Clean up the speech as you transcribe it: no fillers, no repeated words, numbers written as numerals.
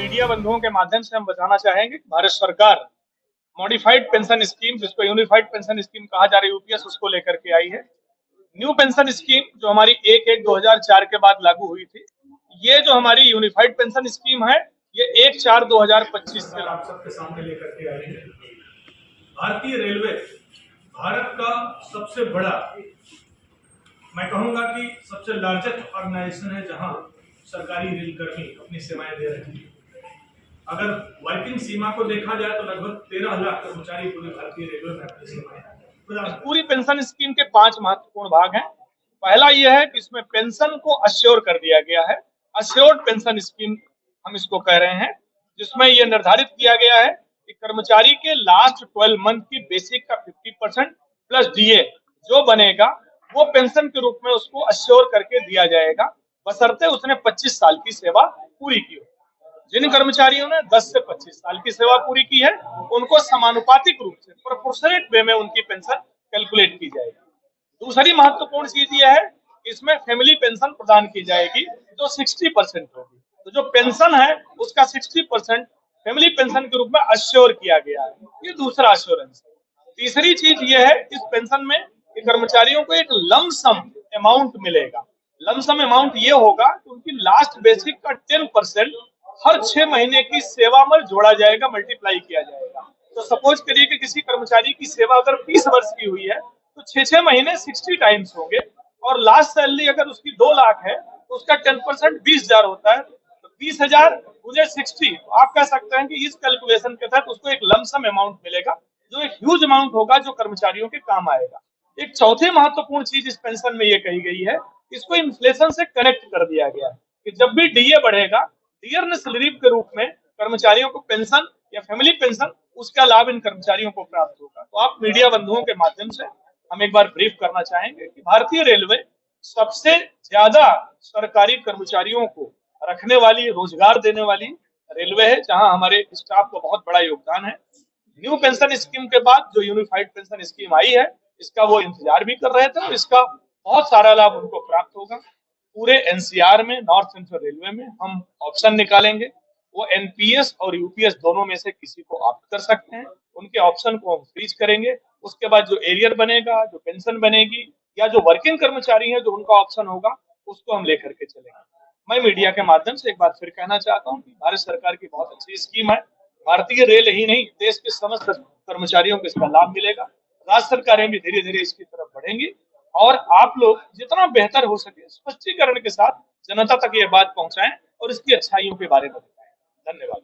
Media बंधुओं के माध्यम से हम बताना चाहेंगे कि भारत सरकार मॉडिफाइड पेंशन स्कीम, जिसको यूनिफाइड पेंशन स्कीम कहा जा रहा है यूपीएस, उसको लेकर के आई है। न्यू पेंशन स्कीम जो हमारी 1/1/2004 के बाद लागू हुई थी, ये जो हमारी यूनिफाइड पेंशन स्कीम है, ये 1/4/2025 से आप सबके सामने लेकर के आई है। भारतीय रेलवे भारत का सबसे बड़ा, मैं कहूंगा कि सबसे लार्जेस्ट ऑर्गेनाइजेशन है जहां सरकारी रेलकर्मी अपनी सेवाएं दे रहे हैं। अगर वर्किंग सीमा को देखा जाए तो लगभग 13 लाख कर्मचारी पूरे भारतीय रेलवे में अपनी सेवाएं। पूरी पेंशन स्कीम के 5 महत्वपूर्ण भाग हैं। पहला यह है कि इसमें पेंशन को अश्योर कर दिया गया है। अश्योर्ड पेंशन स्कीम हम इसको कह रहे हैं, जिसमें यह निर्धारित किया गया है कि कर्मचारी के लास्ट 12 मंथ की बेसिक का 50% प्लस डीए जो बनेगा वो पेंशन के रूप में उसको अश्योर करके दिया जाएगा, बशर्ते उसने 25 साल की सेवा पूरी की हो। जिन कर्मचारियों ने 10 से 25 साल की सेवा पूरी की है, उनको समानुपातिक रूप से प्रोपोर्शनेट वे में उनकी पेंशन कैलकुलेट की जाएगी। दूसरी महत्वपूर्ण चीज यह है कि इसमें फैमिली पेंशन प्रदान की जाएगी जो 60% होगी। तो जो पेंशन है उसका 60% फैमिली पेंशन के रूप में अश्योर किया गया है। ये दूसरा अश्योरेंस है। तीसरी चीज ये है, इस पेंशन में कर्मचारियों को एक लमसम अमाउंट मिलेगा। लमसम अमाउंट ये होगा कि उनकी लास्ट बेसिक का 10% हर 6 महीने की सेवा में जोड़ा जाएगा, मल्टीप्लाई किया जाएगा। तो सपोज करिए कि किसी कर्मचारी की सेवा अगर 20 वर्ष की हुई है तो 6-6 महीने 60 टाइम्स होंगे, और लास्ट सैलरी अगर उसकी 2 लाख है तो उसका 10% 20,000 होता है। तो 20,000 गुणे 60, तो आप कह सकते हैं कि इस कैलकुलेशन के तहत उसको एक लमसम अमाउंट मिलेगा जो एक ह्यूज अमाउंट होगा, जो कर्मचारियों के काम आएगा। एक चौथी महत्वपूर्ण चीज इस पेंशन में ये कही गई है, इसको इन्फ्लेशन से कनेक्ट कर दिया गया है कि जब भी डीए बढ़ेगा, डियरनेस रिलीफ के रूप में कर्मचारियों को पेंशन या फैमिली पेंशन, उसका लाभ इन कर्मचारियों को प्राप्त होगा। तो आप मीडिया बंधुओं के माध्यम से हम एक बार ब्रीफ करना चाहेंगे कि भारतीय रेलवे सबसे ज्यादा सरकारी कर्मचारियों को रखने वाली, रोजगार देने वाली रेलवे है, जहां हमारे स्टाफ का बहुत बड़ा योगदान है। न्यू पेंशन स्कीम के बाद जो यूनिफाइड पेंशन स्कीम आई है, इसका वो इंतजार भी कर रहे थे और इसका बहुत सारा लाभ उनको प्राप्त होगा। पूरे एनसीआर में, नॉर्थ सेंट्रल रेलवे में हम ऑप्शन निकालेंगे, वो एनपीएस और यूपीएस दोनों में से किसी को ऑप्ट कर सकते हैं। उनके ऑप्शन को हम फ्रीज करेंगे। उसके बाद जो एरियर बनेगा, जो पेंशन बनेगी, या जो वर्किंग कर्मचारी है जो उनका ऑप्शन होगा, उसको हम लेकर के चलेंगे। मैं मीडिया के माध्यम से एक बार फिर कहना चाहता हूँ कि भारत सरकार की बहुत अच्छी स्कीम है। भारतीय रेल ही नहीं, देश के समस्त कर्मचारियों को इसका लाभ मिलेगा। राज्य सरकारें भी धीरे धीरे इसकी तरफ बढ़ेंगी और आप लोग जितना बेहतर हो सके स्पष्टीकरण के साथ जनता तक ये बात पहुंचाएं और इसकी अच्छाइयों के बारे में बताएं। धन्यवाद।